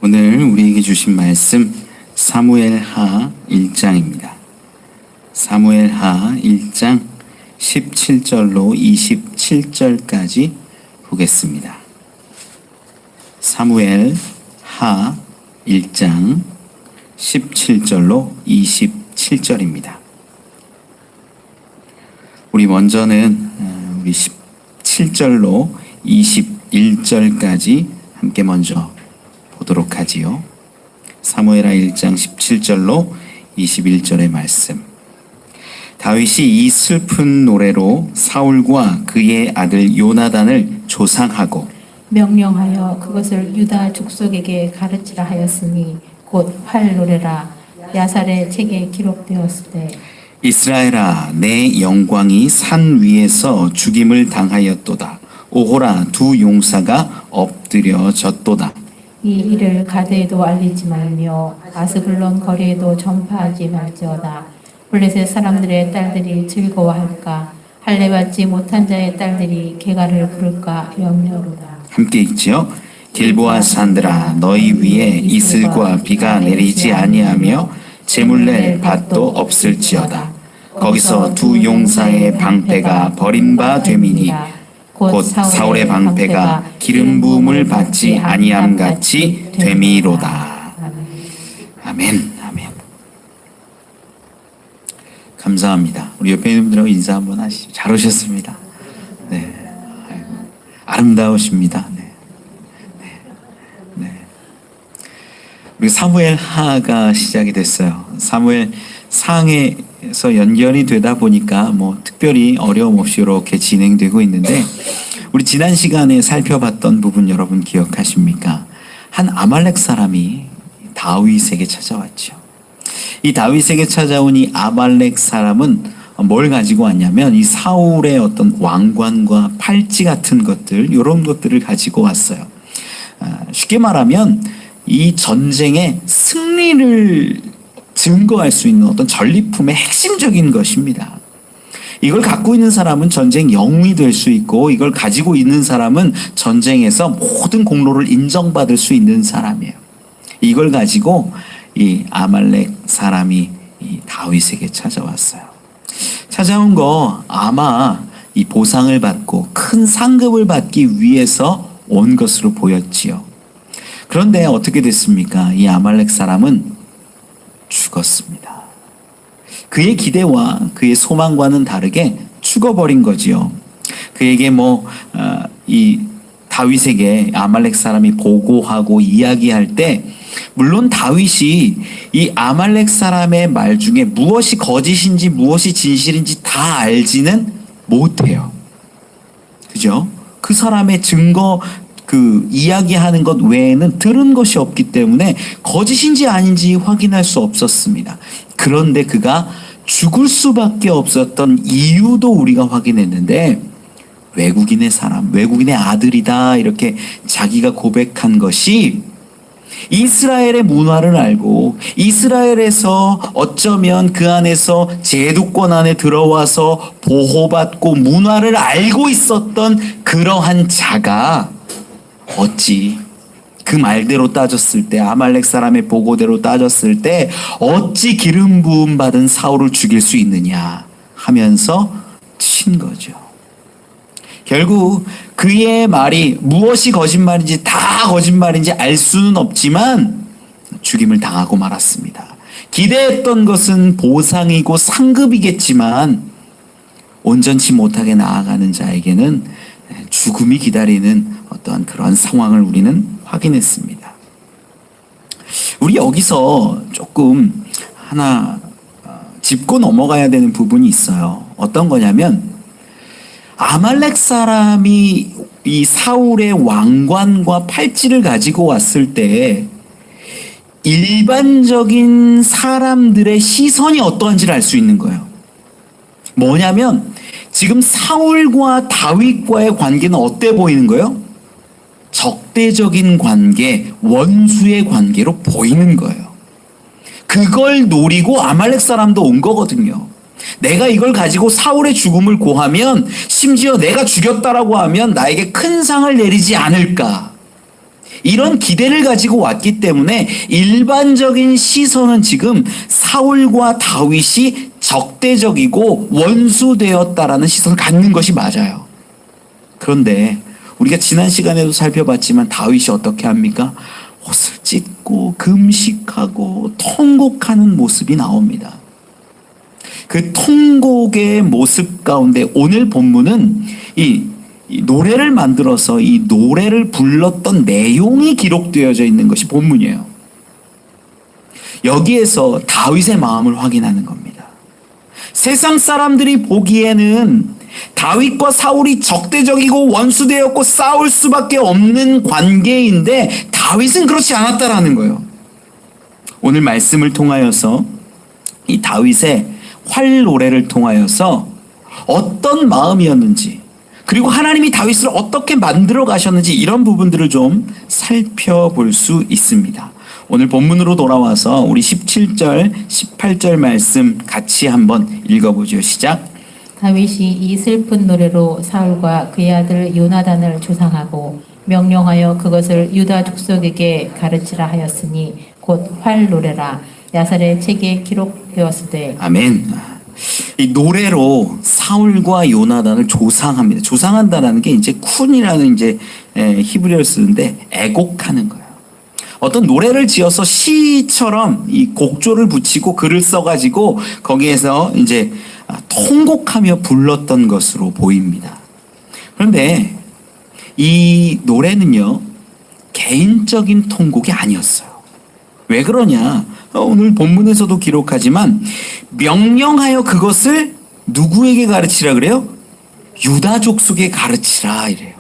오늘 우리에게 주신 말씀 사무엘하 1장입니다. 사무엘하 1장 17절로 27절까지 보겠습니다. 사무엘하 1장 17절로 27절입니다. 우리 먼저는 우리 17절로 21절까지 함께 먼저 보도록 하지요. 사무엘하 1장 17절로 21절의 말씀. 다윗이 이 슬픈 노래로 사울과 그의 아들 요나단을 조상하고 명령하여 그것을 유다 족속에게 가르치라 하였으니 곧 활 노래라. 야살의 책에 기록되었을 때 이스라엘아 내 영광이 산 위에서 죽임을 당하였도다. 오호라 두 용사가 엎드려졌도다. 이 일을 가드에도 알리지 말며 아스글론 거리에도 전파하지 말지어다. 블레셋 사람들의 딸들이 즐거워할까? 할례 받지 못한 자의 딸들이 개가를 부를까 염려로다. 함께 읽지요. 길보아 산들아 너희 위에 이슬과 비가 내리지 아니하며 재물 낼 밭도 없을지어다. 거기서 두 용사의 방패가 버린 바 되미니 곧 사울의 방패가 기름 부음을 받지 아니함 같이 되미로다. 아멘. 아멘. 감사합니다. 우리 옆에 있는 분들하고 인사 한번 하시죠. 잘 오셨습니다. 네. 아이고, 아름다우십니다. 네. 네. 네. 우리 사무엘 하가 시작이 됐어요. 사무엘 상에서 연결이 되다 보니까 뭐 특별히 어려움 없이 이렇게 진행되고 있는데, 우리 지난 시간에 살펴봤던 부분 여러분 기억하십니까? 한 아말렉 사람이 다윗에게 찾아왔죠. 이 다윗에게 찾아온 이 아말렉 사람은 뭘 가지고 왔냐면 이 사울의 어떤 왕관과 팔찌 같은 것들, 이런 것들을 가지고 왔어요. 쉽게 말하면 이 전쟁의 승리를 증거할 수 있는 어떤 전리품의 핵심적인 것입니다. 이걸 갖고 있는 사람은 전쟁 영웅이 될 수 있고, 이걸 가지고 있는 사람은 전쟁에서 모든 공로를 인정받을 수 있는 사람이에요. 이걸 가지고 이 아말렉 사람이 이 다윗에게 찾아왔어요. 찾아온 거 아마 이 보상을 받고 큰 상급을 받기 위해서 온 것으로 보였지요. 그런데 어떻게 됐습니까? 이 아말렉 사람은 죽었습니다. 그의 기대와 그의 소망과는 다르게 죽어버린 거지요. 그에게 이 다윗에게 아말렉 사람이 보고하고 이야기할 때, 물론 다윗이 이 아말렉 사람의 말 중에 무엇이 거짓인지 무엇이 진실인지 다 알지는 못해요. 그죠? 그 사람의 증거, 그 이야기하는 것 외에는 들은 것이 없기 때문에 거짓인지 아닌지 확인할 수 없었습니다. 그런데 그가 죽을 수밖에 없었던 이유도 우리가 확인했는데, 외국인의 사람, 외국인의 아들이다 이렇게 자기가 고백한 것이 이스라엘의 문화를 알고 이스라엘에서 어쩌면 그 안에서 제도권 안에 들어와서 보호받고 문화를 알고 있었던 그러한 자가 어찌 그 말대로 따졌을 때, 아말렉 사람의 보고대로 따졌을 때 어찌 기름 부음 받은 사울을 죽일 수 있느냐 하면서 친 거죠. 결국 그의 말이 무엇이 거짓말인지 다 거짓말인지 알 수는 없지만 죽임을 당하고 말았습니다. 기대했던 것은 보상이고 상급이겠지만 온전치 못하게 나아가는 자에게는 죽음이 기다리는 어떠한 그런 상황을 우리는 확인했습니다. 우리 여기서 조금 하나 짚고 넘어가야 되는 부분이 있어요. 어떤 거냐면, 아말렉 사람이 이 사울의 왕관과 팔찌를 가지고 왔을 때 일반적인 사람들의 시선이 어떠한지를 알 수 있는 거예요. 뭐냐면 지금 사울과 다윗과의 관계는 어때 보이는 거예요? 적대적인 관계, 원수의 관계로 보이는 거예요. 그걸 노리고 아말렉 사람도 온 거거든요. 내가 이걸 가지고 사울의 죽음을 고하면, 심지어 내가 죽였다라고 하면 나에게 큰 상을 내리지 않을까. 이런 기대를 가지고 왔기 때문에 일반적인 시선은 지금 사울과 다윗이 적대적이고 원수되었다라는 시선을 갖는 것이 맞아요. 그런데 우리가 지난 시간에도 살펴봤지만 다윗이 어떻게 합니까? 옷을 찢고 금식하고 통곡하는 모습이 나옵니다. 그 통곡의 모습 가운데 오늘 본문은 이 노래를 만들어서 이 노래를 불렀던 내용이 기록되어져 있는 것이 본문이에요. 여기에서 다윗의 마음을 확인하는 겁니다. 세상 사람들이 보기에는 다윗과 사울이 적대적이고 원수되었고 싸울 수밖에 없는 관계인데 다윗은 그렇지 않았다라는 거예요. 오늘 말씀을 통하여서 이 다윗의 활 노래를 통하여서 어떤 마음이었는지, 그리고 하나님이 다윗을 어떻게 만들어 가셨는지 이런 부분들을 좀 살펴볼 수 있습니다. 오늘 본문으로 돌아와서 우리 17절, 18절 말씀 같이 한번 읽어보죠. 시작. 다윗이 이 슬픈 노래로 사울과 그의 아들 요나단을 조상하고 명령하여 그것을 유다 족속에게 가르치라 하였으니 곧 활 노래라. 야살의 책에 기록되었으되. 아멘. 이 노래로 사울과 요나단을 조상합니다. 조상한다라는 게 이제 쿤이라는 이제 히브리어를 쓰는데 애곡하는 거예요. 어떤 노래를 지어서 시처럼 이 곡조를 붙이고 글을 써가지고 거기에서 이제 통곡하며 불렀던 것으로 보입니다. 그런데 이 노래는요, 개인적인 통곡이 아니었어요. 왜 그러냐? 오늘 본문에서도 기록하지만 명령하여 그것을 누구에게 가르치라 그래요? 유다 족속에 가르치라 이래요.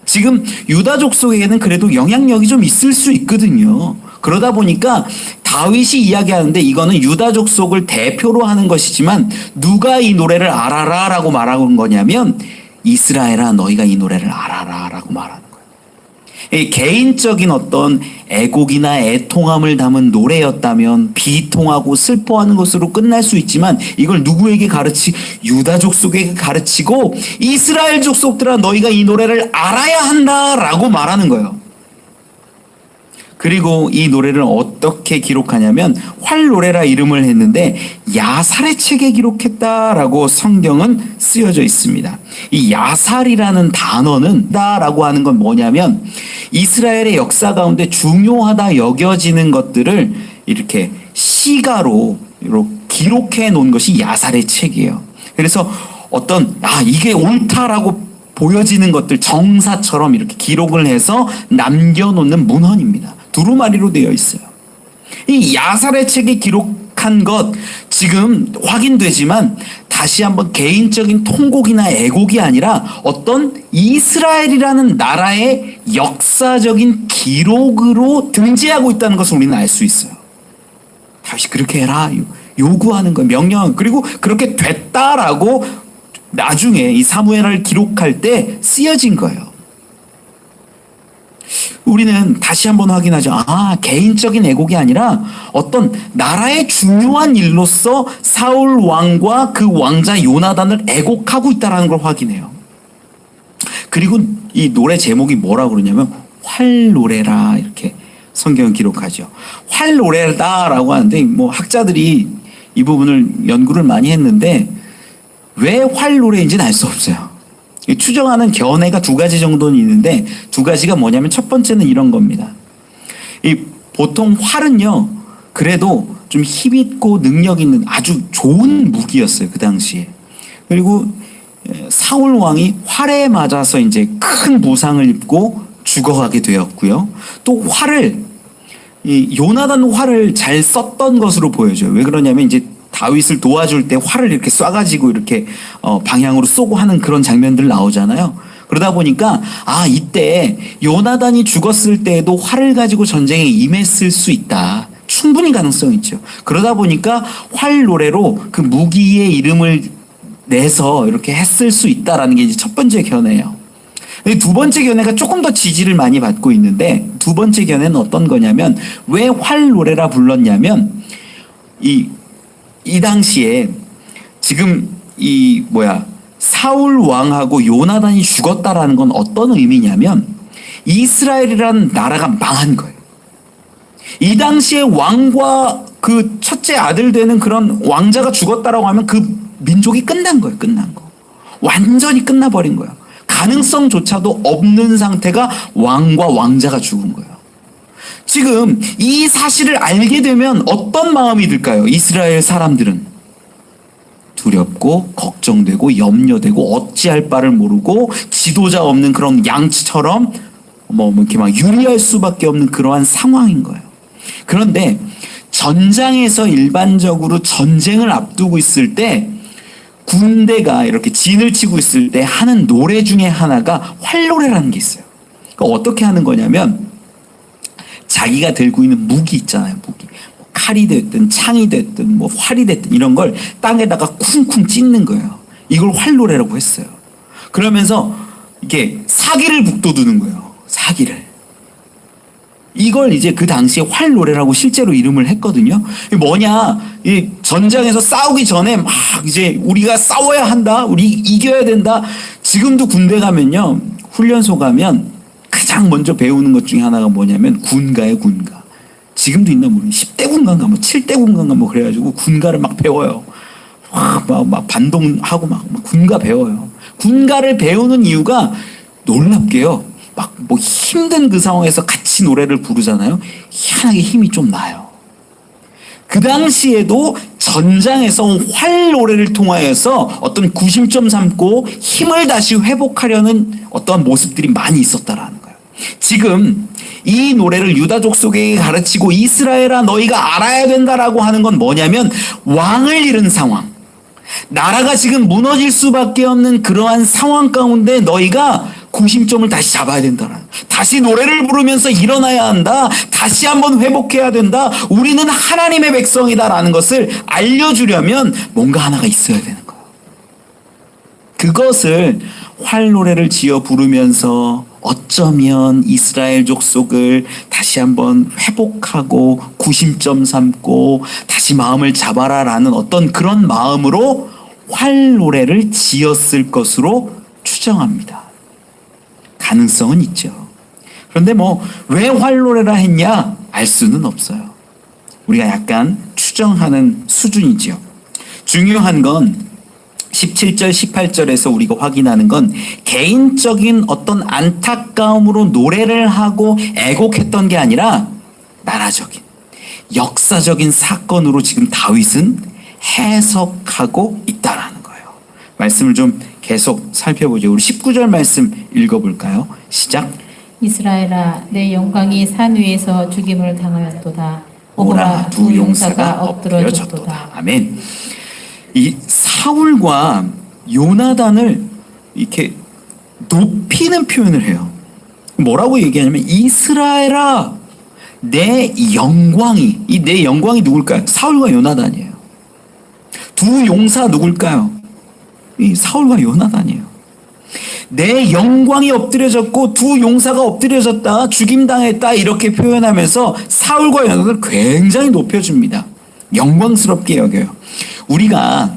지금 유다 족속에게는 그래도 영향력이 좀 있을 수 있거든요. 그러다 보니까 다윗이 이야기하는데 이거는 유다 족속을 대표로 하는 것이지만 누가 이 노래를 알아라 라고 말하는 거냐면 이스라엘아 너희가 이 노래를 알아라 라고 말하는 거예요. 이 개인적인 어떤 애곡이나 애통함을 담은 노래였다면 비통하고 슬퍼하는 것으로 끝날 수 있지만 이걸 누구에게 유다 족속에게 가르치고 이스라엘 족속들아 너희가 이 노래를 알아야 한다라고 말하는 거예요. 그리고 이 노래를 어떻게 기록하냐면 활노래라 이름을 했는데 야살의 책에 기록했다라고 성경은 쓰여져 있습니다. 이 야살이라는 단어는 라고 하는 건 뭐냐면 이스라엘의 역사 가운데 중요하다 여겨지는 것들을 이렇게 시가로 이렇게 기록해 놓은 것이 야살의 책이에요. 그래서 어떤 이게 옳다라고 보여지는 것들 정사처럼 이렇게 기록을 해서 남겨놓는 문헌입니다. 두루마리로 되어 있어요. 이 야살의 책에 기록한 것 지금 확인되지만 다시 한번 개인적인 통곡이나 애곡이 아니라 어떤 이스라엘이라는 나라의 역사적인 기록으로 등재하고 있다는 것을 우리는 알 수 있어요. 다시 그렇게 해라 요구하는 거, 명령, 그리고 그렇게 됐다라고 나중에 이 사무엘을 기록할 때 쓰여진 거예요. 우리는 다시 한번 확인하죠. 개인적인 애곡이 아니라 어떤 나라의 중요한 일로서 사울 왕과 그 왕자 요나단을 애곡하고 있다는 걸 확인해요. 그리고 이 노래 제목이 뭐라고 그러냐면 활노래라 이렇게 성경은 기록하죠. 활노래다라고 하는데 뭐 학자들이 이 부분을 연구를 많이 했는데 왜 활노래인지는 알 수 없어요. 추정하는 견해가 두 가지 정도는 있는데 두 가지가 뭐냐면 첫 번째는 이런 겁니다. 이 보통 활은요 그래도 좀 힘있고 능력 있는 아주 좋은 무기였어요 그 당시에. 그리고 사울 왕이 활에 맞아서 이제 큰 부상을 입고 죽어가게 되었고요. 또 활을 이 요나단 활을 잘 썼던 것으로 보여져요. 왜 그러냐면 이제 다윗을 도와줄 때 활을 이렇게 쏴가지고 이렇게 방향으로 쏘고 하는 그런 장면들 나오잖아요. 그러다 보니까 이때 요나단이 죽었을 때에도 활을 가지고 전쟁에 임했을 수 있다. 충분히 가능성이 있죠. 그러다 보니까 활 노래로 그 무기의 이름을 내서 이렇게 했을 수 있다라는 게 이제 첫 번째 견해예요. 두 번째 견해가 조금 더 지지를 많이 받고 있는데 두 번째 견해는 어떤 거냐면 왜 활 노래라 불렀냐면 이 당시에 지금 사울 왕하고 요나단이 죽었다라는 건 어떤 의미냐면 이스라엘이라는 나라가 망한 거예요. 이 당시에 왕과 그 첫째 아들 되는 그런 왕자가 죽었다라고 하면 그 민족이 끝난 거예요. 끝난 거. 완전히 끝나버린 거예요. 가능성조차도 없는 상태가 왕과 왕자가 죽은 거예요. 지금 이 사실을 알게 되면 어떤 마음이 들까요? 이스라엘 사람들은 두렵고 걱정되고 염려되고 어찌할 바를 모르고 지도자 없는 그런 양치처럼 이렇게 막 유리할 수밖에 없는 그러한 상황인 거예요. 그런데 전장에서 일반적으로 전쟁을 앞두고 있을 때 군대가 이렇게 진을 치고 있을 때 하는 노래 중에 하나가 활노래라는 게 있어요. 그러니까 어떻게 하는 거냐면 자기가 들고 있는 무기 있잖아요. 무기. 칼이 됐든 창이 됐든 활이 됐든 이런 걸 땅에다가 쿵쿵 찢는 거예요. 이걸 활노래라고 했어요. 그러면서 이게 사기를 북돋우는 거예요. 사기를. 이걸 이제 그 당시에 활노래라고 실제로 이름을 했거든요. 이게 뭐냐? 이 전장에서 싸우기 전에 막 이제 우리가 싸워야 한다. 우리 이겨야 된다. 지금도 군대 가면요. 훈련소 가면 가장 먼저 배우는 것 중에 하나가 뭐냐면 군가예요, 군가. 지금도 있나 모르겠어요. 10대 군가인가 7대 군가인가 그래가지고 군가를 막 배워요. 막 반동하고 막 군가 배워요. 군가를 배우는 이유가 놀랍게요. 막 힘든 그 상황에서 같이 노래를 부르잖아요. 희한하게 힘이 좀 나요. 그 당시에도 전장에서 활 노래를 통하여서 어떤 구심점 삼고 힘을 다시 회복하려는 어떤 모습들이 많이 있었다라는 거예요. 지금 이 노래를 유다족 속에 가르치고 이스라엘아 너희가 알아야 된다라고 하는 건 뭐냐면 왕을 잃은 상황. 나라가 지금 무너질 수밖에 없는 그러한 상황 가운데 너희가 구심점을 다시 잡아야 된다. 다시 노래를 부르면서 일어나야 한다. 다시 한번 회복해야 된다. 우리는 하나님의 백성이다라는 것을 알려주려면 뭔가 하나가 있어야 되는 거예요. 그것을 활노래를 지어 부르면서 어쩌면 이스라엘 족속을 다시 한번 회복하고 구심점 삼고 다시 마음을 잡아라라는 어떤 그런 마음으로 활노래를 지었을 것으로 추정합니다. 가능성은 있죠. 그런데 왜 활노래라 했냐? 알 수는 없어요. 우리가 약간 추정하는 수준이죠. 중요한 건 17절, 18절에서 우리가 확인하는 건 개인적인 어떤 안타까움으로 노래를 하고 애곡했던 게 아니라 나라적인, 역사적인 사건으로 지금 다윗은 해석하고 있다라는 거예요. 말씀을 좀 계속 살펴보죠. 우리 19절 말씀 읽어볼까요? 시작. 이스라엘아 내 영광이 산 위에서 죽임을 당하였도다. 오호라 두 용사가 엎드러졌도다. 아멘. 이 사울과 요나단을 이렇게 높이는 표현을 해요. 뭐라고 얘기하냐면 이스라엘아 내 영광이, 이 내 영광이 누굴까요? 사울과 요나단이에요. 두 용사 누굴까요? 이 사울과 요나단이에요. 내 영광이 엎드려졌고 두 용사가 엎드려졌다, 죽임당했다 이렇게 표현하면서 사울과 요나단을 굉장히 높여줍니다. 영광스럽게 여겨요. 우리가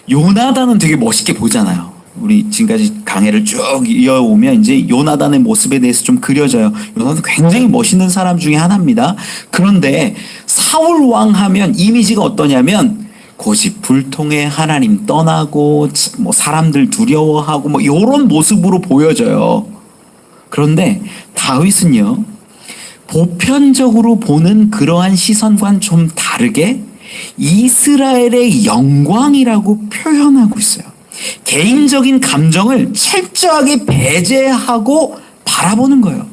요나단은 되게 멋있게 보잖아요. 우리 지금까지 강해를 쭉 이어오면 이제 요나단의 모습에 대해서 좀 그려져요. 요나단은 굉장히 멋있는 사람 중에 하나입니다. 그런데 사울 왕 하면 이미지가 어떠냐면 고집불통에 하나님 떠나고 사람들 두려워하고 이런 모습으로 보여져요. 그런데 다윗은요, 보편적으로 보는 그러한 시선과는 좀 다르게 이스라엘의 영광이라고 표현하고 있어요. 개인적인 감정을 철저하게 배제하고 바라보는 거예요.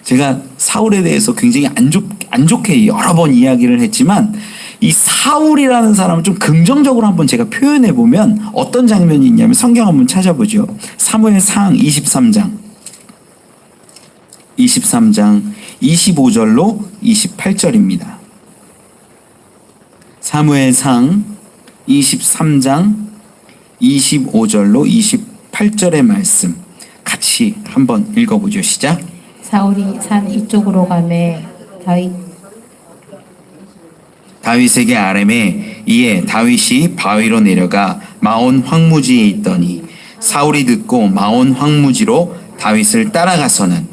제가 사울에 대해서 굉장히 안 좋게 여러 번 이야기를 했지만 이 사울이라는 사람을 좀 긍정적으로 한번 제가 표현해 보면 어떤 장면이 있냐면 성경 한번 찾아보죠. 사무엘상 23장 25절로 28절입니다. 사무엘상 23장 25절로 28절의 말씀 같이 한번 읽어보죠. 시작. 사울이 산 이쪽으로 가매 다윗에게 아뢰매 이에 다윗이 바위로 내려가 마온 황무지에 있더니 사울이 듣고 마온 황무지로 다윗을 따라가서는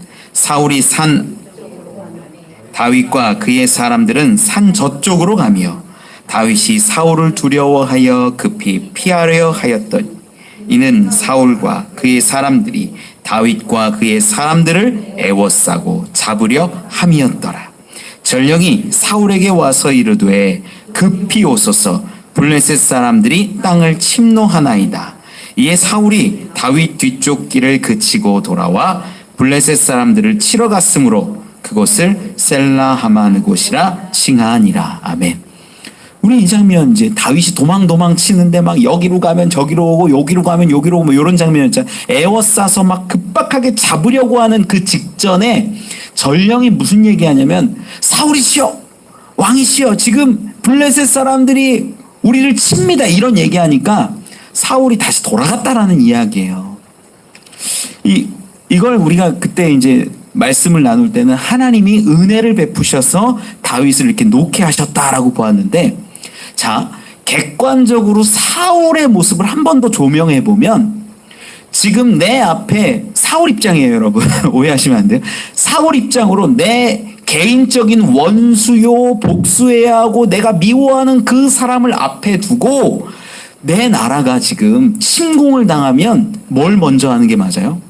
다윗과 그의 사람들은 산 저쪽으로 가며 다윗이 사울을 두려워하여 급히 피하려 하였더니 이는 사울과 그의 사람들이 다윗과 그의 사람들을 애워싸고 잡으려 함이었더라. 전령이 사울에게 와서 이르되 급히 오소서 블레셋 사람들이 땅을 침노하나이다. 이에 사울이 다윗 뒤쪽 길을 그치고 돌아와 블레셋 사람들을 치러 갔으므로 그곳을 셀라하마느 곳이라 칭하니라. 아멘. 우리 이 장면 이제 다윗이 도망 치는데 막 여기로 가면 저기로 오고 여기로 가면 여기로 오고 뭐 이런 장면이었잖아요. 애워싸서 막 급박하게 잡으려고 하는 그 직전에 전령이 무슨 얘기하냐면 사울이시여 왕이시여 지금 블레셋 사람들이 우리를 칩니다 이런 얘기하니까 사울이 다시 돌아갔다라는 이야기예요. 이걸 우리가 그때 이제 말씀을 나눌 때는 하나님이 은혜를 베푸셔서 다윗을 이렇게 놓게 하셨다라고 보았는데, 자, 객관적으로 사울의 모습을 한 번 더 조명해 보면 지금 내 앞에 사울 입장이에요, 여러분. 오해하시면 안 돼요. 사울 입장으로 내 개인적인 원수요, 복수해야 하고 내가 미워하는 그 사람을 앞에 두고 내 나라가 지금 침공을 당하면 뭘 먼저 하는 게 맞아요?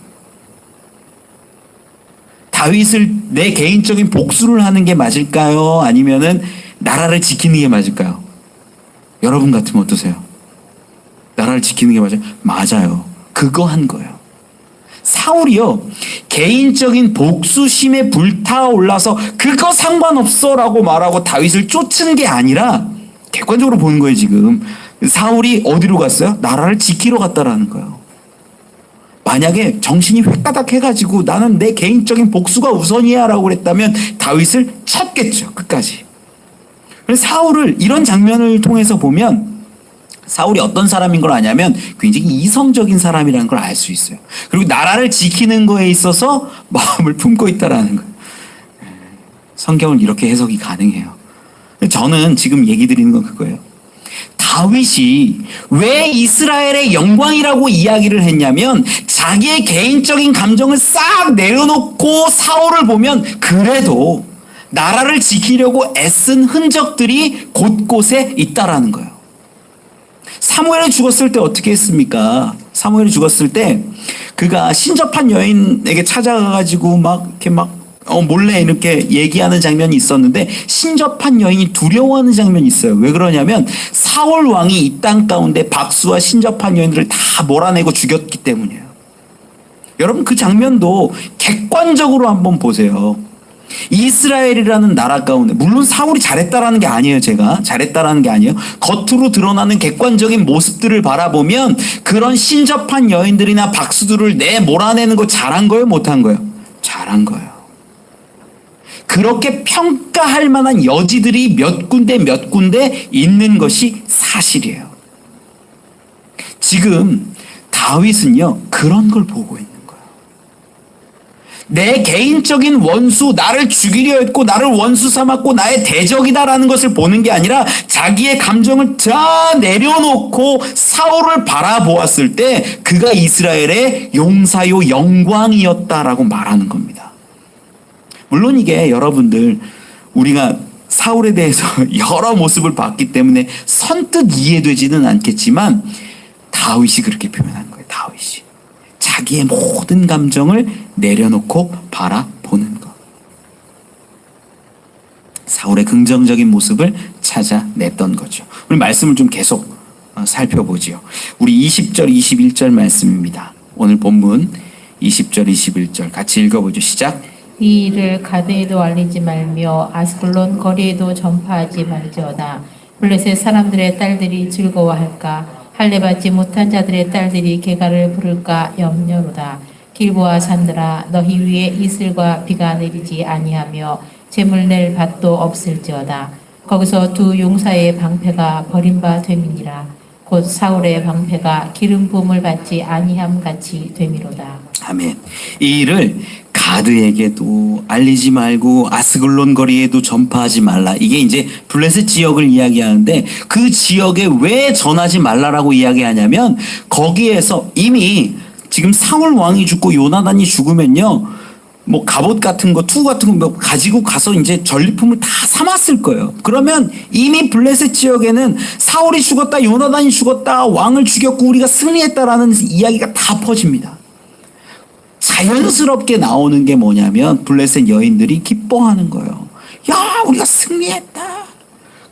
다윗을 내 개인적인 복수를 하는 게 맞을까요? 아니면은 나라를 지키는 게 맞을까요? 여러분 같으면 어떠세요? 나라를 지키는 게 맞아요? 맞아요. 그거 한 거예요. 사울이요, 개인적인 복수심에 불타올라서 그거 상관없어라고 말하고 다윗을 쫓은 게 아니라 객관적으로 보는 거예요. 지금 사울이 어디로 갔어요? 나라를 지키러 갔다라는 거예요. 만약에 정신이 획가닥 해가지고 나는 내 개인적인 복수가 우선이야 라고 그랬다면 다윗을 쳤겠죠. 끝까지. 그래서 사울을 이런 장면을 통해서 보면 사울이 어떤 사람인 걸 아냐면 굉장히 이성적인 사람이라는 걸 알 수 있어요. 그리고 나라를 지키는 거에 있어서 마음을 품고 있다라는 거예요. 성경을 이렇게 해석이 가능해요. 저는 지금 얘기 드리는 건 그거예요. 다윗이 왜 이스라엘의 영광이라고 이야기를 했냐면 자기의 개인적인 감정을 싹 내려놓고 사울을 보면 그래도 나라를 지키려고 애쓴 흔적들이 곳곳에 있다라는 거예요. 사무엘이 죽었을 때 어떻게 했습니까? 사무엘이 죽었을 때 그가 신접한 여인에게 찾아가가지고 몰래 이렇게 얘기하는 장면이 있었는데 신접한 여인이 두려워하는 장면이 있어요. 왜 그러냐면 사울 왕이 이 땅 가운데 박수와 신접한 여인들을 다 몰아내고 죽였기 때문이에요. 여러분 그 장면도 객관적으로 한번 보세요. 이스라엘이라는 나라 가운데 물론 사울이 잘했다라는 게 아니에요. 제가 잘했다라는 게 아니에요. 겉으로 드러나는 객관적인 모습들을 바라보면 그런 신접한 여인들이나 박수들을 몰아내는 거 잘한 거예요? 못한 거예요? 잘한 거예요. 그렇게 평가할 만한 여지들이 몇 군데 있는 것이 사실이에요. 지금 다윗은요 그런 걸 보고 있는 거예요. 내 개인적인 원수, 나를 죽이려 했고 나를 원수 삼았고 나의 대적이다라는 것을 보는 게 아니라 자기의 감정을 다 내려놓고 사울을 바라보았을 때 그가 이스라엘의 용사요 영광이었다라고 말하는 겁니다. 물론 이게 여러분들 우리가 사울에 대해서 여러 모습을 봤기 때문에 선뜻 이해되지는 않겠지만 다윗이 그렇게 표현한 거예요. 다윗이 자기의 모든 감정을 내려놓고 바라보는 것. 사울의 긍정적인 모습을 찾아냈던 거죠. 우리 말씀을 좀 계속 살펴보지요. 우리 20절 21절 말씀입니다. 오늘 본문 20절 21절 같이 읽어보죠. 시작. 이 일을 가드에도 알리지 말며 아스글론 거리에도 전파하지 말지어다. 블레셋 사람들의 딸들이 즐거워할까? 할례받지 못한 자들의 딸들이 개가를 부를까 염려로다. 길보아 산들아 너희 위에 이슬과 비가 내리지 아니하며 재물 낼 밭도 없을지어다. 거기서 두 용사의 방패가 버린 바 됨이니라. 곧 사울의 방패가 기름 부음을 받지 아니함 같이 됨이로다. 아멘. 이 일을 가드에게도 알리지 말고 아스글론 거리에도 전파하지 말라. 이게 이제 블레셋 지역을 이야기하는데 그 지역에 왜 전하지 말라라고 이야기하냐면 거기에서 이미 지금 사울 왕이 죽고 요나단이 죽으면요, 뭐 갑옷 같은 거, 투 같은 거 가지고 가서 이제 전리품을 다 삼았을 거예요. 그러면 이미 블레셋 지역에는 사울이 죽었다, 요나단이 죽었다, 왕을 죽였고 우리가 승리했다라는 이야기가 다 퍼집니다. 자연스럽게 나오는 게 뭐냐면 블레셋 여인들이 기뻐하는 거예요. 야, 우리가 승리했다.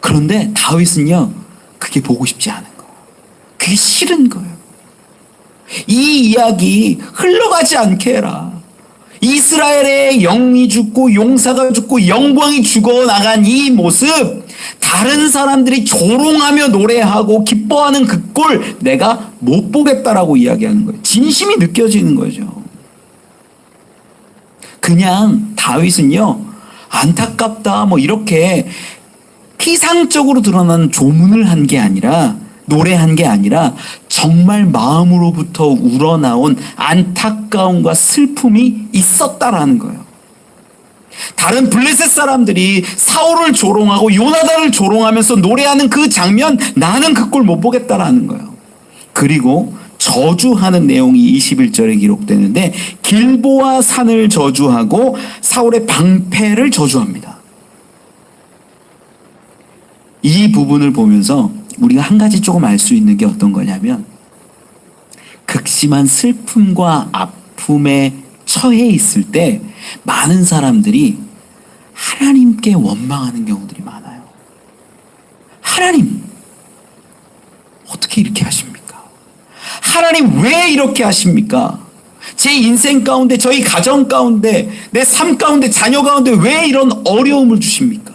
그런데 다윗은요, 그게 보고 싶지 않은 거예요. 그게 싫은 거예요. 이 이야기 흘러가지 않게 해라. 이스라엘의 영이 죽고 용사가 죽고 영광이 죽어나간 이 모습, 다른 사람들이 조롱하며 노래하고 기뻐하는 그 꼴 내가 못 보겠다라고 이야기하는 거예요. 진심이 느껴지는 거죠. 그냥 다윗은요, 안타깝다 뭐 이렇게 피상적으로 드러나는 조문을 한 게 아니라, 노래한 게 아니라 정말 마음으로부터 우러나온 안타까움과 슬픔이 있었다라는 거예요. 다른 블레셋 사람들이 사울을 조롱하고 요나단을 조롱하면서 노래하는 그 장면, 나는 그 꼴 못 보겠다라는 거예요. 그리고 저주하는 내용이 21절에 기록되는데, 길보아 산을 저주하고 사울의 방패를 저주합니다. 이 부분을 보면서 우리가 한 가지 조금 알 수 있는 게 어떤 거냐면, 극심한 슬픔과 아픔에 처해 있을 때 많은 사람들이 하나님께 원망하는 경우들이 많아요. 하나님, 어떻게 이렇게 하십니까? 하나님, 왜 이렇게 하십니까? 제 인생 가운데, 저희 가정 가운데, 내 삶 가운데, 자녀 가운데 왜 이런 어려움을 주십니까?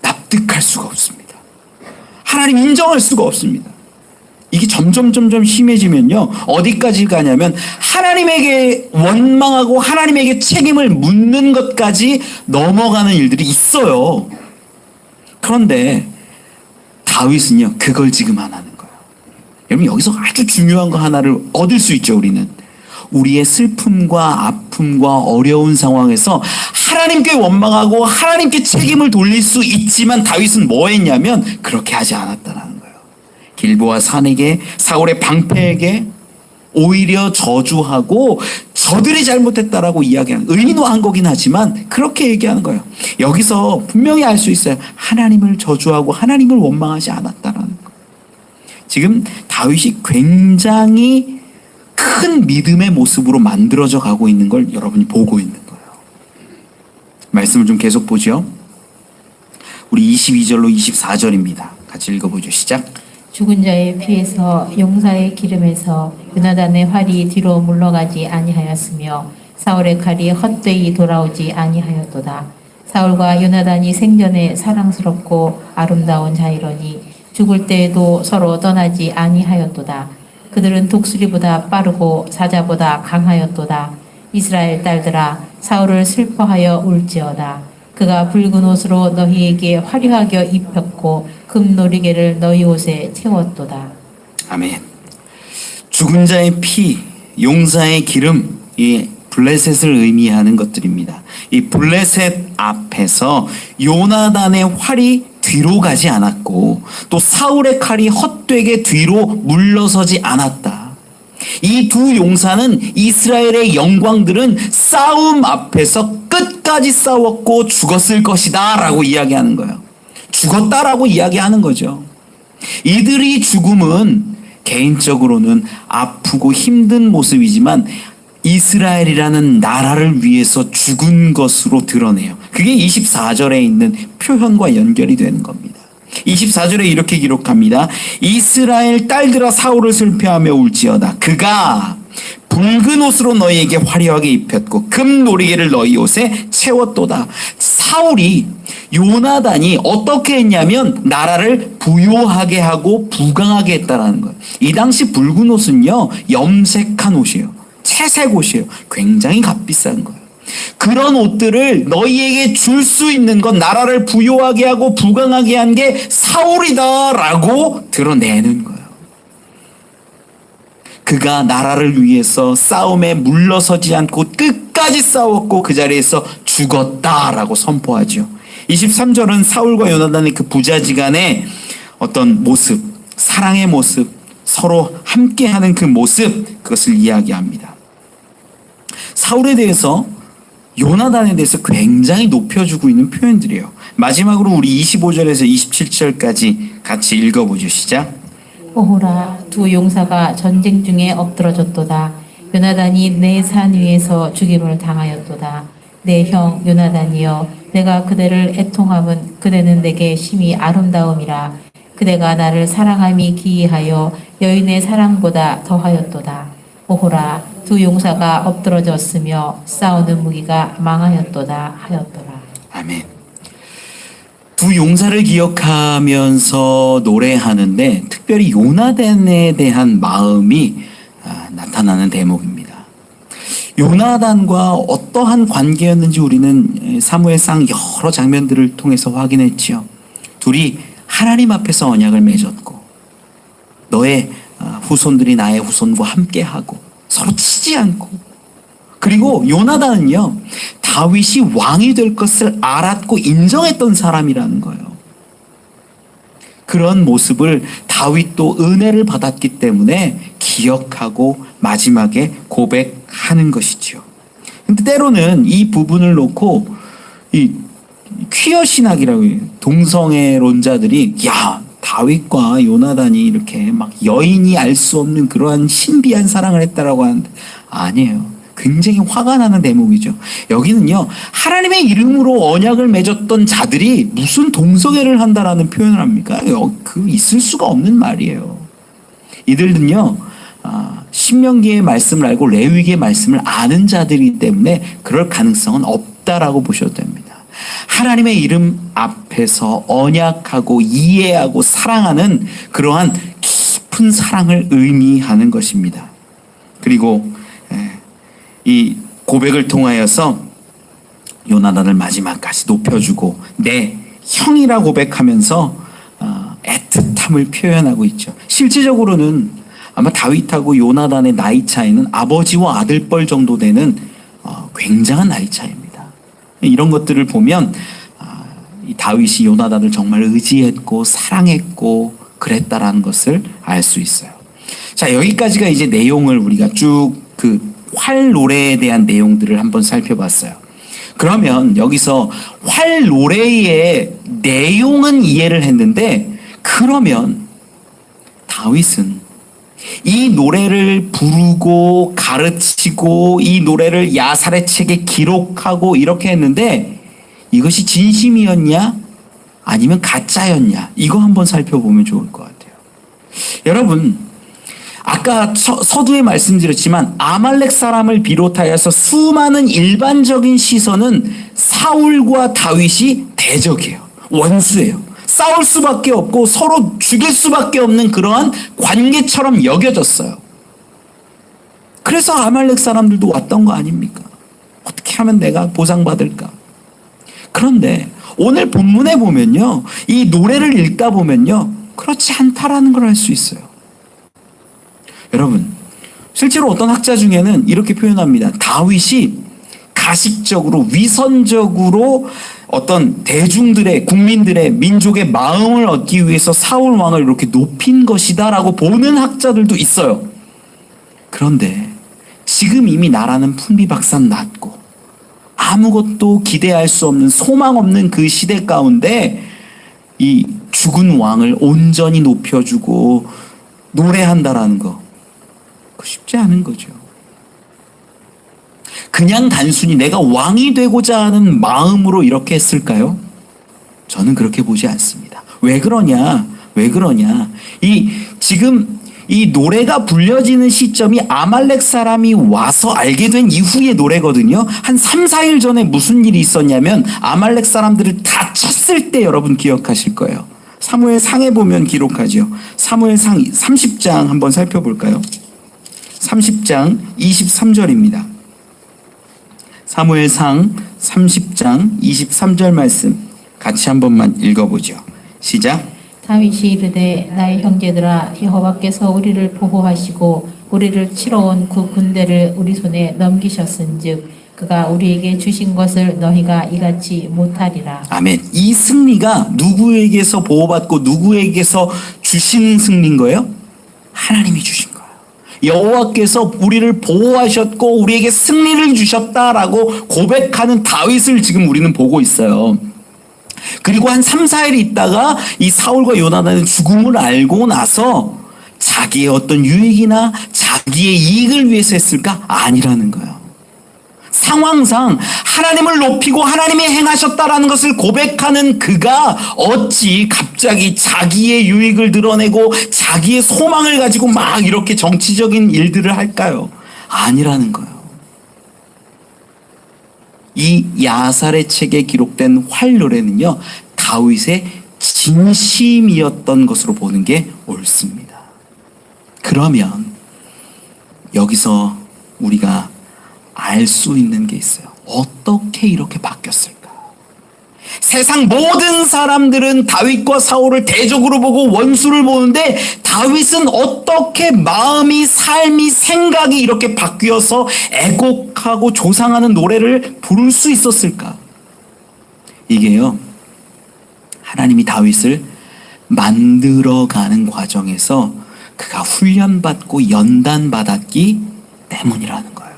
납득할 수가 없습니다. 하나님 인정할 수가 없습니다. 이게 점점 심해지면요, 어디까지 가냐면 하나님에게 원망하고 하나님에게 책임을 묻는 것까지 넘어가는 일들이 있어요. 그런데 다윗은요, 그걸 지금 안 하는 거예요. 여러분, 여기서 아주 중요한 거 하나를 얻을 수 있죠. 우리의 슬픔과 아픔과 어려운 상황에서 하나님께 원망하고 하나님께 책임을 돌릴 수 있지만, 다윗은 뭐 했냐면 그렇게 하지 않았다라는 거예요. 길보아 산에게, 사울의 방패에게 오히려 저주하고 저들이 잘못했다라고 이야기하는, 의인화한 거긴 하지만 그렇게 얘기하는 거예요. 여기서 분명히 알 수 있어요. 하나님을 저주하고 하나님을 원망하지 않았다라는 거예요. 지금 다윗이 굉장히 큰 믿음의 모습으로 만들어져 가고 있는 걸 여러분이 보고 있는 거예요. 말씀을 좀 계속 보죠. 우리 22절로 24절입니다. 같이 읽어보죠. 시작. 죽은 자의 피에서 용사의 기름에서 요나단의 활이 뒤로 물러가지 아니하였으며 사울의 칼이 헛되이 돌아오지 아니하였도다. 사울과 요나단이 생전에 사랑스럽고 아름다운 자이러니 죽을 때에도 서로 떠나지 아니하였도다. 그들은 독수리보다 빠르고 사자보다 강하였도다. 이스라엘 딸들아, 사울을 슬퍼하여 울지어다. 그가 붉은 옷으로 너희에게 화려하게 입혔고 금노리개를 너희 옷에 채웠도다. 아멘. 죽은 자의 피, 용사의 기름, 이 블레셋을 의미하는 것들입니다. 이 블레셋 앞에서 요나단의 활이 뒤로 가지 않았고, 또 사울의 칼이 헛되게 뒤로 물러서지 않았다. 이 두 용사는, 이스라엘의 영광들은 싸움 앞에서 끝까지 싸웠고 죽었을 것이다 라고 이야기하는 거예요. 죽었다라고 이야기하는 거죠. 이들의 죽음은 개인적으로는 아프고 힘든 모습이지만 이스라엘이라는 나라를 위해서 죽은 것으로 드러내요. 그게 24절에 있는 표현과 연결이 되는 겁니다. 24절에 이렇게 기록합니다. 이스라엘 딸들아, 사울을 슬퍼하며 울지어다. 그가 붉은 옷으로 너희에게 화려하게 입혔고 금노리개를 너희 옷에 채웠도다. 사울이, 요나단이 어떻게 했냐면 나라를 부요하게 하고 부강하게 했다라는 거예요. 이 당시 붉은 옷은요, 염색한 옷이에요. 채색 옷이에요. 굉장히 값비싼 거예요. 그런 옷들을 너희에게 줄 수 있는 건, 나라를 부요하게 하고 부강하게 한 게 사울이다라고 드러내는 거예요. 그가 나라를 위해서 싸움에 물러서지 않고 끝까지 싸웠고 그 자리에서 죽었다라고 선포하죠. 23절은 사울과 요나단의 그 부자지간의 어떤 모습, 사랑의 모습, 서로 함께하는 그 모습, 그것을 이야기합니다. 사울에 대해서, 요나단에 대해서 굉장히 높여주고 있는 표현들이에요. 마지막으로 우리 25절에서 27절까지 같이 읽어보죠. 시작. 오호라, 두 용사가 전쟁 중에 엎드러졌도다. 요나단이 내 산 위에서 죽임을 당하였도다. 내 형 요나단이여, 내가 그대를 애통함은 그대는 내게 심히 아름다움이라. 그대가 나를 사랑함이 기이하여 여인의 사랑보다 더하였도다. 오호라, 두 용사가 엎드러졌으며 싸우는 무기가 망하였도다 하였더라. 아멘. 두 용사를 기억하면서 노래하는데 특별히 요나단에 대한 마음이 나타나는 대목입니다. 요나단과 어떠한 관계였는지 우리는 사무엘상 여러 장면들을 통해서 확인했지요. 둘이 하나님 앞에서 언약을 맺었고, 너의 후손들이 나의 후손과 함께하고 서로 치지 않고, 그리고 요나단은요, 다윗이 왕이 될 것을 알았고 인정했던 사람이라는 거예요. 그런 모습을 다윗도 은혜를 받았기 때문에 기억하고 마지막에 고백하는 것이지요. 근데 때로는 이 부분을 놓고 이 퀴어 신학이라고 해요. 동성애론자들이 야, 다윗과 요나단이 이렇게 막 여인이 알 수 없는 그러한 신비한 사랑을 했다라고 하는데 아니에요. 굉장히 화가 나는 대목이죠. 여기는요, 하나님의 이름으로 언약을 맺었던 자들이 무슨 동성애를 한다라는 표현을 합니까? 그 있을 수가 없는 말이에요. 이들은요, 신명기의 말씀을 알고 레위기의 말씀을 아는 자들이기 때문에 그럴 가능성은 없다라고 보셔도 됩니다. 하나님의 이름 앞에서 언약하고 이해하고 사랑하는 그러한 깊은 사랑을 의미하는 것입니다. 그리고 이 고백을 통하여서 요나단을 마지막까지 높여주고 내 형이라 고백하면서 애틋함을 표현하고 있죠. 실질적으로는 아마 다윗하고 요나단의 나이 차이는 아버지와 아들뻘 정도 되는 굉장한 나이 차이입니다. 이런 것들을 보면 이 다윗이 요나단을 정말 의지했고 사랑했고 그랬다라는 것을 알 수 있어요. 자, 여기까지가 이제 내용을 우리가 쭉 활 노래에 대한 내용들을 한번 살펴봤어요. 그러면 여기서 활 노래의 내용은 이해를 했는데, 그러면 다윗은 이 노래를 부르고 가르치고 이 노래를 야살의 책에 기록하고 이렇게 했는데 이것이 진심이었냐 아니면 가짜였냐, 이거 한번 살펴보면 좋을 것 같아요. 여러분, 아까 서두에 말씀드렸지만 아말렉 사람을 비롯하여서 수많은 일반적인 시선은 사울과 다윗이 대적이에요. 원수예요. 싸울 수밖에 없고 서로 죽일 수밖에 없는 그러한 관계처럼 여겨졌어요. 그래서 아말렉 사람들도 왔던 거 아닙니까? 어떻게 하면 내가 보상받을까? 그런데 오늘 본문에 보면요, 이 노래를 읽다 보면요, 그렇지 않다라는 걸 알 수 있어요. 여러분, 실제로 어떤 학자 중에는 이렇게 표현합니다. 다윗이 가식적으로 위선적으로 어떤 대중들의, 국민들의, 민족의 마음을 얻기 위해서 사울 왕을 이렇게 높인 것이다라고 보는 학자들도 있어요. 그런데 지금 이미 나라는 풍비박산 났고 아무것도 기대할 수 없는, 소망 없는 그 시대 가운데 이 죽은 왕을 온전히 높여주고 노래한다라는 거, 쉽지 않은 거죠. 그냥 단순히 내가 왕이 되고자 하는 마음으로 이렇게 했을까요? 저는 그렇게 보지 않습니다. 왜 그러냐? 지금 이 노래가 불려지는 시점이 아말렉 사람이 와서 알게 된 이후의 노래거든요. 한 3, 4일 전에 무슨 일이 있었냐면 아말렉 사람들을 다 쳤을 때 여러분 기억하실 거예요. 사무엘상에 보면 기록하죠. 사무엘상 30장 한번 살펴볼까요? 30장 23절입니다. 사무엘상 30장 23절 말씀 같이 한 번만 읽어보죠. 시작. 다윗이 이르되 나의 형제들아, 여호와께서 우리를 보호하시고 우리를 치러 온 그 군대를 우리 손에 넘기셨은즉 그가 우리에게 주신 것을 너희가 이같이 못하리라. 아멘. 이 승리가 누구에게서 보호받고 누구에게서 주신 승리인 거예요? 하나님이 주신 거예요. 여호와께서 우리를 보호하셨고 우리에게 승리를 주셨다라고 고백하는 다윗을 지금 우리는 보고 있어요. 그리고 한 3, 4일 있다가 이 사울과 요나단의 죽음을 알고 나서 자기의 어떤 유익이나 자기의 이익을 위해서 했을까? 아니라는 거예요. 상황상 하나님을 높이고 하나님이 행하셨다라는 것을 고백하는 그가 어찌 갑자기 자기의 유익을 드러내고 자기의 소망을 가지고 막 이렇게 정치적인 일들을 할까요? 아니라는 거예요. 이 야살의 책에 기록된 활노래는요, 다윗의 진심이었던 것으로 보는 게 옳습니다. 그러면 여기서 우리가 알 수 있는 게 있어요. 어떻게 이렇게 바뀌었을까? 세상 모든 사람들은 다윗과 사울을 대적으로 보고 원수를 보는데 다윗은 어떻게 마음이, 삶이, 생각이 이렇게 바뀌어서 애곡하고 조상하는 노래를 부를 수 있었을까? 이게요, 하나님이 다윗을 만들어가는 과정에서 그가 훈련받고 연단받았기 때문이라는 거예요.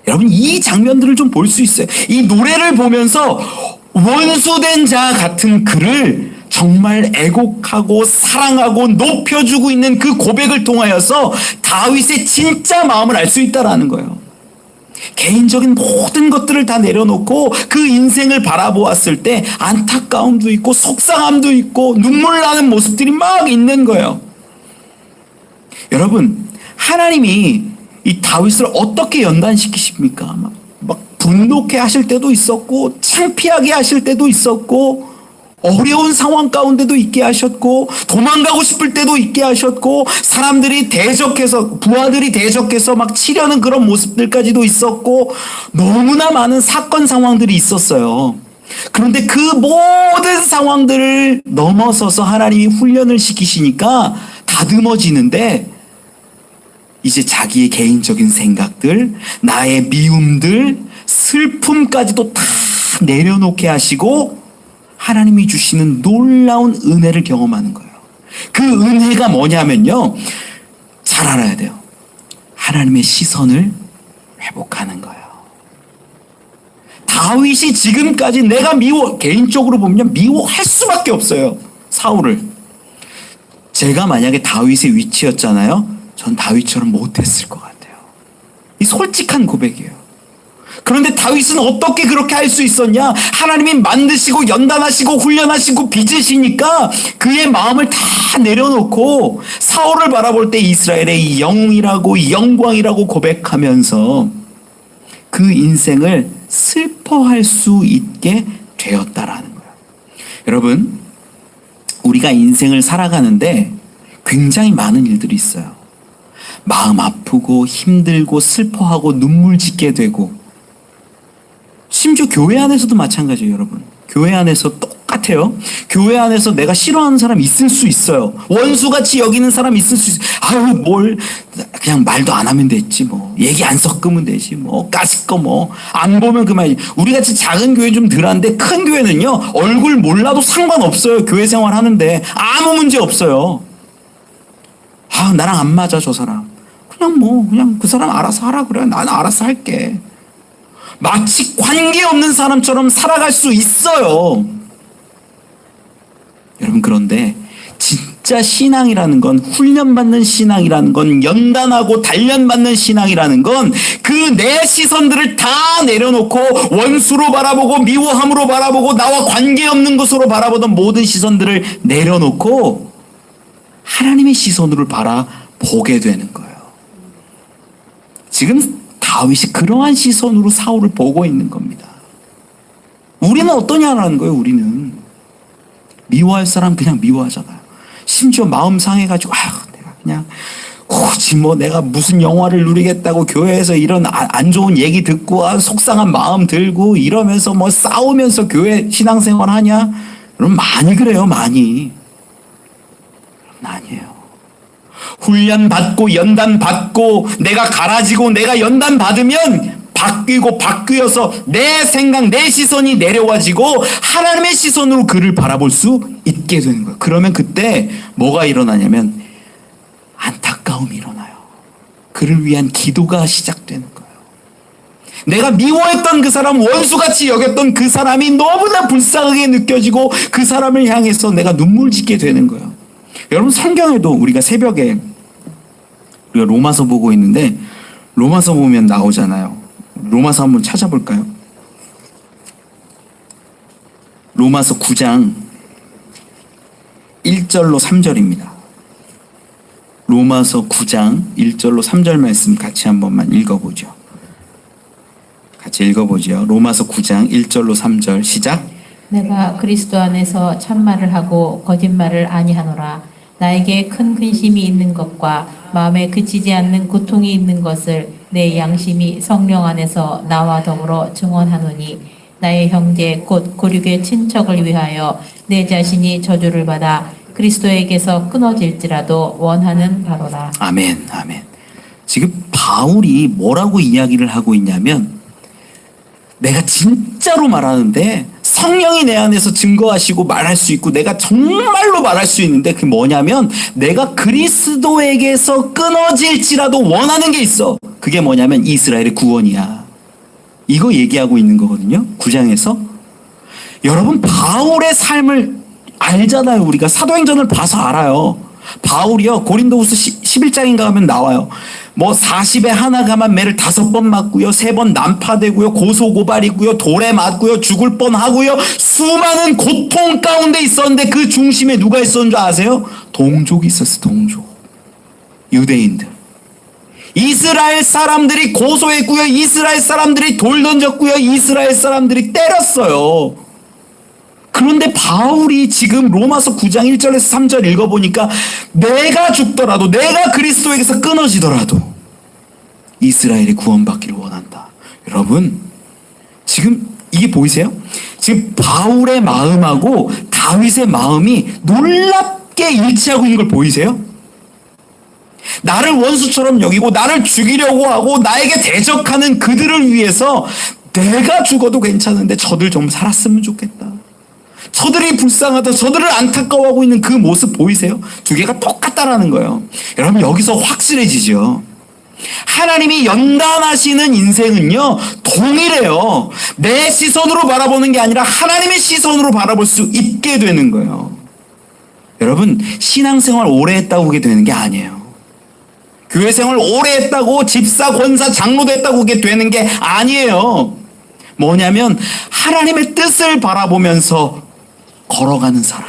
여러분, 이 장면들을 좀 볼 수 있어요. 이 노래를 보면서 원수된 자 같은 그를 정말 애곡하고 사랑하고 높여주고 있는 그 고백을 통하여서 다윗의 진짜 마음을 알 수 있다라는 거예요. 개인적인 모든 것들을 다 내려놓고 그 인생을 바라보았을 때 안타까움도 있고 속상함도 있고 눈물 나는 모습들이 막 있는 거예요. 여러분, 하나님이 이 다윗을 어떻게 연단시키십니까? 막 분노케 하실 때도 있었고 창피하게 하실 때도 있었고 어려운 상황 가운데도 있게 하셨고 도망가고 싶을 때도 있게 하셨고 사람들이 대적해서 부하들이 대적해서 막 치려는 그런 모습들까지도 있었고 너무나 많은 사건 상황들이 있었어요. 그런데 그 모든 상황들을 넘어서서 하나님이 훈련을 시키시니까 다듬어지는데 이제 자기의 개인적인 생각들, 나의 미움들, 슬픔까지도 다 내려놓게 하시고 하나님이 주시는 놀라운 은혜를 경험하는 거예요. 그 은혜가 뭐냐면요, 잘 알아야 돼요. 하나님의 시선을 회복하는 거예요. 다윗이 지금까지 내가 개인적으로 보면 미워할 수밖에 없어요. 사울을. 제가 만약에 다윗의 위치였잖아요. 전 다윗처럼 못했을 것 같아요. 이 솔직한 고백이에요. 그런데 다윗은 어떻게 그렇게 할 수 있었냐? 하나님이 만드시고 연단하시고 훈련하시고 빚으시니까 그의 마음을 다 내려놓고 사울을 바라볼 때 이스라엘의 영이라고 영광이라고 고백하면서 그 인생을 슬퍼할 수 있게 되었다라는 거예요. 여러분, 우리가 인생을 살아가는데 굉장히 많은 일들이 있어요. 마음 아프고 힘들고 슬퍼하고 눈물 짓게 되고, 심지어 교회 안에서도 마찬가지예요. 여러분, 교회 안에서 똑같아요. 교회 안에서 내가 싫어하는 사람 있을 수 있어요. 원수같이 여기는 사람 있을 수 있어요. 아유, 뭘 그냥 말도 안 하면 됐지 뭐, 얘기 안 섞으면 되지 뭐, 까짓거 뭐 안 보면 그만이지. 우리같이 작은 교회 좀 덜한데 큰 교회는요, 얼굴 몰라도 상관없어요. 교회 생활 하는데 아무 문제 없어요. 아, 나랑 안 맞아 저 사람, 그냥 그 사람 알아서 하라 그래. 나는 알아서 할게. 마치 관계없는 사람처럼 살아갈 수 있어요. 여러분, 그런데 진짜 신앙이라는 건, 훈련받는 신앙이라는 건, 연단하고 단련받는 신앙이라는 건 그 내 시선들을 다 내려놓고 원수로 바라보고 미워함으로 바라보고 나와 관계없는 것으로 바라보던 모든 시선들을 내려놓고 하나님의 시선으로 바라보게 되는 거예요. 지금 다윗이 그러한 시선으로 사울을 보고 있는 겁니다. 우리는 어떠냐라는 거예요. 우리는 미워할 사람 그냥 미워하잖아요. 심지어 마음 상해가지고 내가 그냥 혹시 내가 무슨 영화를 누리겠다고 교회에서 이런 안 좋은 얘기 듣고 속상한 마음 들고 이러면서 싸우면서 교회 신앙생활 하냐? 여러분, 많이 그래요. 많이. 아니에요. 훈련받고 연단받고 내가 갈아지고 내가 연단받으면 바뀌어서 내 생각, 내 시선이 내려와지고 하나님의 시선으로 그를 바라볼 수 있게 되는 거예요. 그러면 그때 뭐가 일어나냐면 놀라움이 일어나요. 그를 위한 기도가 시작되는 거예요. 내가 미워했던 그 사람, 원수같이 여겼던 그 사람이 너무나 불쌍하게 느껴지고 그 사람을 향해서 내가 눈물 짓게 되는 거예요. 여러분, 성경에도 우리가 새벽에 우리가 로마서 보고 있는데 로마서 보면 나오잖아요. 로마서 한번 찾아볼까요? 로마서 9장 1절로 3절입니다. 로마서 9장 1절로 3절 말씀 같이 한 번만 읽어보죠. 같이 읽어보죠. 로마서 9장 1절로 3절 시작. 내가 그리스도 안에서 참말을 하고 거짓말을 아니하노라. 나에게 큰 근심이 있는 것과 마음에 그치지 않는 고통이 있는 것을 내 양심이 성령 안에서 나와 더불어 증언하노니 나의 형제 곧 고륙의 친척을 위하여 내 자신이 저주를 받아 그리스도에게서 끊어질지라도 원하는 바로라. 아멘, 아멘. 지금 바울이 뭐라고 이야기를 하고 있냐면, 내가 진짜로 말하는데 성령이 내 안에서 증거하시고 말할 수 있고 내가 정말로 말할 수 있는데, 그게 뭐냐면 내가 그리스도에게서 끊어질지라도 원하는 게 있어. 그게 뭐냐면 이스라엘의 구원이야. 이거 얘기하고 있는 거거든요, 9장에서. 여러분, 바울의 삶을 알잖아요. 우리가 사도행전을 봐서 알아요. 바울이요, 고린도후서 11장인가 하면 나와요. 뭐 40에 하나 가만 매를 5번 맞고요, 3번 난파되고요, 고소고발이고요, 돌에 맞고요, 죽을 뻔하고요, 수많은 고통 가운데 있었는데 그 중심에 누가 있었는 줄 아세요? 동족이 있었어요. 동족, 유대인들. 이스라엘 사람들이 고소했고요, 이스라엘 사람들이 돌 던졌고요, 이스라엘 사람들이 때렸어요. 그런데 바울이 지금 로마서 9장 1절에서 3절 읽어보니까 내가 죽더라도, 내가 그리스도에게서 끊어지더라도 이스라엘이 구원받기를 원한다. 여러분, 지금 이게 보이세요? 지금 바울의 마음하고 다윗의 마음이 놀랍게 일치하고 있는 걸 보이세요? 나를 원수처럼 여기고 나를 죽이려고 하고 나에게 대적하는 그들을 위해서 내가 죽어도 괜찮은데 저들 좀 살았으면 좋겠다. 저들이 불쌍하다, 저들을 안타까워하고 있는 그 모습 보이세요? 두 개가 똑같다라는 거예요. 여러분, 여기서 확실해지죠. 하나님이 연단하시는 인생은요, 동일해요. 내 시선으로 바라보는 게 아니라 하나님의 시선으로 바라볼 수 있게 되는 거예요. 여러분, 신앙생활 오래 했다고 그게 되는 게 아니에요. 교회 생활 오래 했다고 집사, 권사, 장로 됐다고 그게 되는 게 아니에요. 뭐냐면 하나님의 뜻을 바라보면서 걸어가는 사람.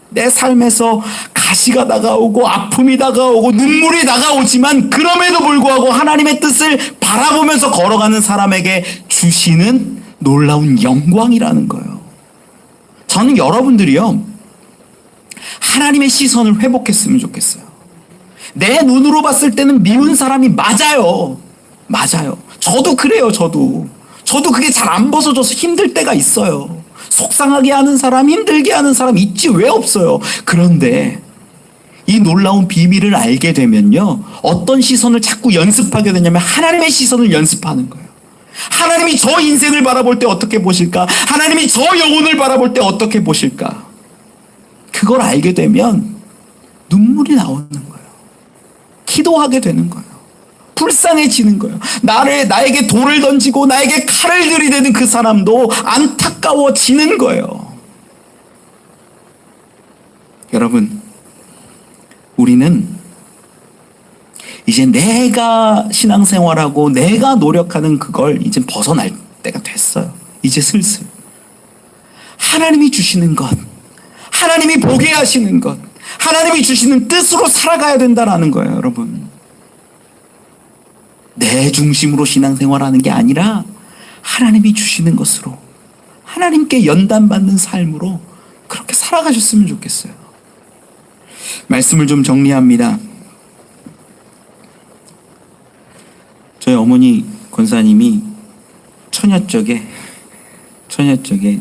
내 삶에서 가시가 다가오고 아픔이 다가오고 눈물이 다가오지만 그럼에도 불구하고 하나님의 뜻을 바라보면서 걸어가는 사람에게 주시는 놀라운 영광이라는 거예요. 저는 여러분들이요, 하나님의 시선을 회복했으면 좋겠어요. 내 눈으로 봤을 때는 미운 사람이 맞아요. 맞아요. 저도 그래요. 저도 그게 잘 안 벗어져서 힘들 때가 있어요. 속상하게 하는 사람, 힘들게 하는 사람 있지 왜 없어요. 그런데 이 놀라운 비밀을 알게 되면요, 어떤 시선을 자꾸 연습하게 되냐면 하나님의 시선을 연습하는 거예요. 하나님이 저 인생을 바라볼 때 어떻게 보실까? 하나님이 저 영혼을 바라볼 때 어떻게 보실까? 그걸 알게 되면 눈물이 나오는 거예요. 기도하게 되는 거예요. 불쌍해지는 거예요. 나에게 돌을 던지고 나에게 칼을 들이대는 그 사람도 안타까워지는 거예요. 여러분, 우리는 이제 내가 신앙생활하고 내가 노력하는 그걸 이제 벗어날 때가 됐어요. 이제 슬슬 하나님이 주시는 것, 하나님이 보게 하시는 것, 하나님이 주시는 뜻으로 살아가야 된다는 거예요. 여러분, 내 중심으로 신앙생활하는 게 아니라 하나님이 주시는 것으로, 하나님께 연단받는 삶으로 그렇게 살아가셨으면 좋겠어요. 말씀을 좀 정리합니다. 저희 어머니 권사님이 처녀적에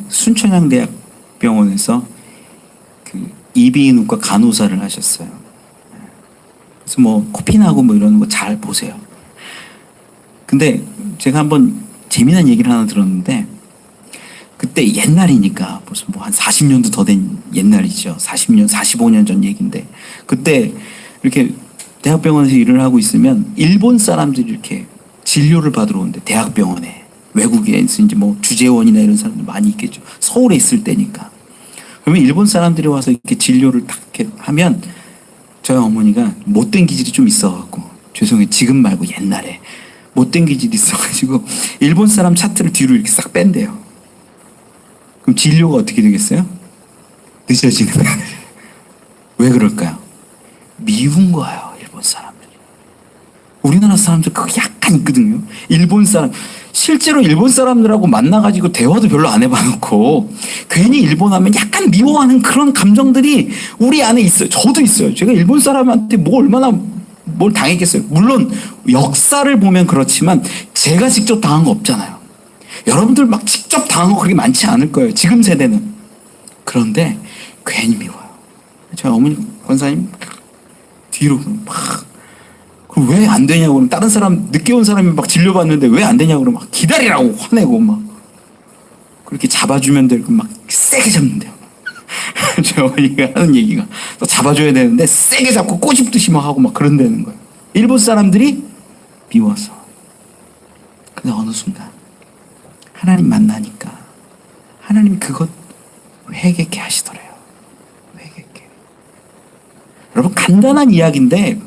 순천향대학병원에서 그 이비인후과 간호사를 하셨어요. 그래서 뭐 코피나고 뭐 이런 거 잘 보세요. 근데 제가 한번 재미난 얘기를 하나 들었는데, 그때 옛날이니까 무슨 뭐 한 40년도 더 된 옛날이죠. 40년, 45년 전 얘기인데, 그때 이렇게 대학병원에서 일을 하고 있으면 일본 사람들이 이렇게 진료를 받으러 오는데, 대학병원에 외국에서 이제 뭐 주재원이나 이런 사람들 많이 있겠죠. 서울에 있을 때니까. 그러면 일본 사람들이 와서 이렇게 진료를 딱 이렇게 하면 저희 어머니가 못된 기질이 좀 있어갖고, 죄송해요, 지금 말고 옛날에 못된 기질이 있어가지고 일본 사람 차트를 뒤로 이렇게 싹 뺀대요. 그럼 진료가 어떻게 되겠어요? 늦어지는 거예요. 왜 그럴까요? 미운 거예요, 일본 사람들이. 우리나라 사람들 그거 약간 있거든요. 일본 사람, 실제로 일본 사람들하고 만나가지고 대화도 별로 안 해봐놓고 괜히 일본 하면 약간 미워하는 그런 감정들이 우리 안에 있어요. 저도 있어요. 제가 일본 사람한테 뭐 얼마나 뭘 당했겠어요. 물론 역사를 보면 그렇지만 제가 직접 당한 거 없잖아요. 여러분들 막 직접 당한 거 그렇게 많지 않을 거예요, 지금 세대는. 그런데 괜히 미워요. 저희 어머니 권사님 뒤로 막, 그럼 왜 안 되냐고, 그러면 다른 사람, 늦게 온 사람이 막 진료받는데 왜 안 되냐고 그러면 막 기다리라고 화내고 막 그렇게 잡아주면 되고 막 세게 잡는데요. 저희 어머니가 하는 얘기가, 또 잡아줘야 되는데 세게 잡고 꼬집듯이 막 하고 막 그런다는 거예요. 일본 사람들이 미워서. 근데 어느 순간 하나님 만나니까 하나님이 그것 회개케 하시더래요. 회개케. 여러분, 간단한 이야기인데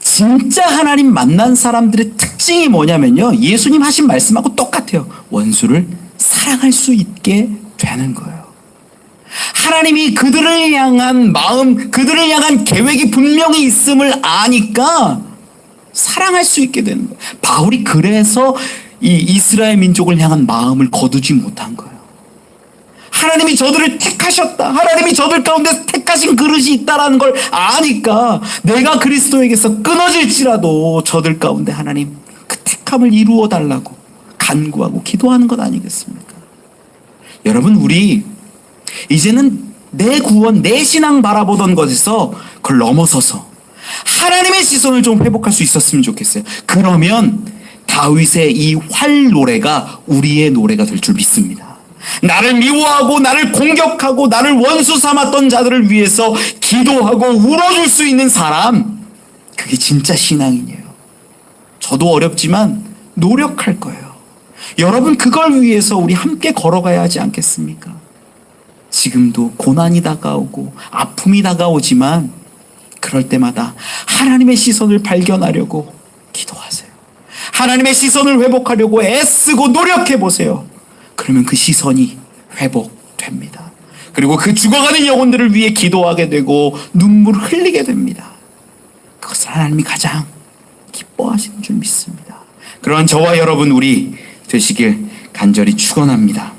진짜 하나님 만난 사람들의 특징이 뭐냐면요, 예수님 하신 말씀하고 똑같아요. 원수를 사랑할 수 있게 되는 거예요. 하나님이 그들을 향한 마음, 그들을 향한 계획이 분명히 있음을 아니까 사랑할 수 있게 되는 거예요. 바울이 그래서 이 이스라엘 민족을 향한 마음을 거두지 못한 거예요. 하나님이 저들을 택하셨다, 하나님이 저들 가운데 택하신 그릇이 있다라는 걸 아니까 내가 그리스도에게서 끊어질지라도 저들 가운데 하나님 그 택함을 이루어 달라고 간구하고 기도하는 것 아니겠습니까? 여러분, 우리 이제는 내 구원, 내 신앙 바라보던 것에서 그걸 넘어서서 하나님의 시선을 좀 회복할 수 있었으면 좋겠어요. 그러면 다윗의 이 활 노래가 우리의 노래가 될 줄 믿습니다. 나를 미워하고 나를 공격하고 나를 원수 삼았던 자들을 위해서 기도하고 울어줄 수 있는 사람, 그게 진짜 신앙이에요. 저도 어렵지만 노력할 거예요. 여러분, 그걸 위해서 우리 함께 걸어가야 하지 않겠습니까? 지금도 고난이 다가오고 아픔이 다가오지만 그럴 때마다 하나님의 시선을 발견하려고 기도하세요. 하나님의 시선을 회복하려고 애쓰고 노력해 보세요. 그러면 그 시선이 회복됩니다. 그리고 그 죽어가는 영혼들을 위해 기도하게 되고 눈물을 흘리게 됩니다. 그것을 하나님이 가장 기뻐하시는 줄 믿습니다. 그러한 저와 여러분 우리 되시길 간절히 축원합니다.